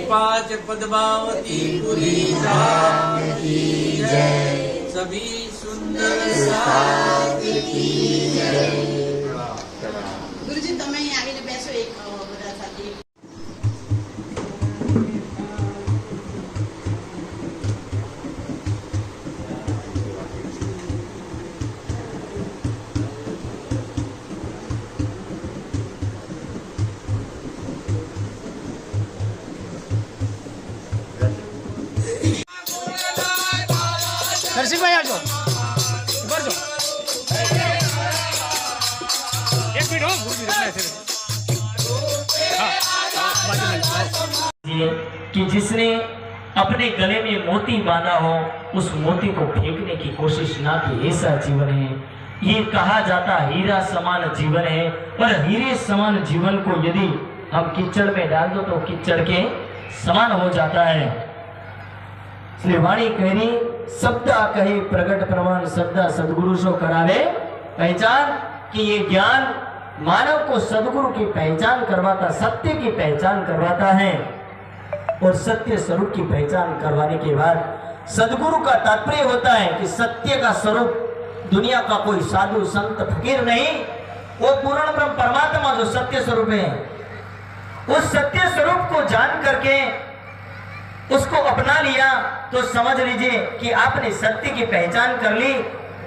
पाँच पद्मावती पुरी धाम की जय। सभी सुंदर साथ की जय। ગુરુજી તમે અહીં આવીને બેસો એક બધા સાથે નરસિંહભાઈ આવજો કરજો એક મિનિટ હો ગુરુજી રખના છે कि जिसने अपने गले में मोती बांधा हो उस मोती को फेंकने की कोशिश ना की, ऐसा जीवन है। ये कहा जाता हीरा समान जीवन है, पर हीरे समान जीवन को यदि हम कीचड़ में डाल दो तो कीचड़ के समान हो जाता है। इसलिए वाणी कहनी शब्द कही प्रगट प्रमाण शब्द सदगुरु सो करावे पहचान, कि ये ज्ञान मानव को सदगुरु की पहचान करवाता, सत्य की पहचान करवाता है। और सत्य स्वरूप की पहचान करवाने के बाद सदगुरु का तात्पर्य होता है कि सत्य का स्वरूप दुनिया का कोई साधु संत फकीर नहीं, वो पूर्ण ब्रह्म परमात्मा जो सत्य स्वरूप है, उस सत्य स्वरूप को जान करके उसको अपना लिया तो समझ लीजिए कि आपने सत्य की पहचान कर ली।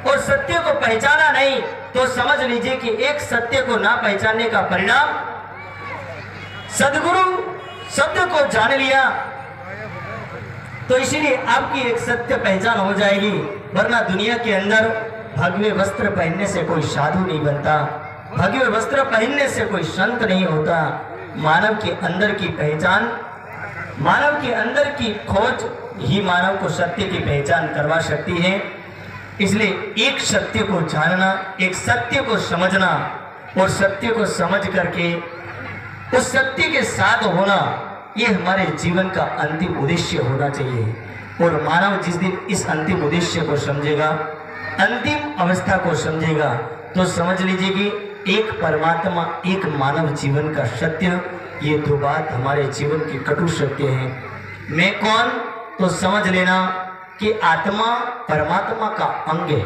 और सत्य को पहचाना नहीं तो समझ लीजिए कि एक सत्य को ना पहचानने का परिणाम, सदगुरु शब्द को जान लिया तो इसीलिए आपकी एक सत्य पहचान हो जाएगी। वरना दुनिया के अंदर भगवे वस्त्र पहनने से कोई साधु नहीं बनता, भगवे वस्त्र पहनने से कोई संत नहीं होता। मानव के अंदर की पहचान, मानव के अंदर की खोज ही मानव को सत्य की पहचान करवा सकती है। इसलिए एक सत्य को जानना, एक सत्य को समझना और सत्य को समझ करके उस सत्य के साथ होना, ये हमारे जीवन का अंतिम उद्देश्य होना चाहिए। और मानव जिस दिन इस अंतिम उद्देश्य को समझेगा, अंतिम अवस्था को समझेगा, तो समझ लीजिए कि एक परमात्मा एक मानव जीवन का सत्य, ये दो बात हमारे जीवन की कटु सत्य है। मैं कौन तो समझ लेना कि आत्मा परमात्मा का अंग है।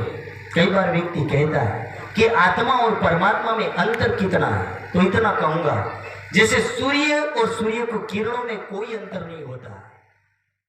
कई बार व्यक्ति कहता है कि आत्मा और परमात्मा में अंतर कितना है, तो इतना कहूंगा जैसे सूर्य और सूर्य को किरणों में कोई अंतर नहीं होता।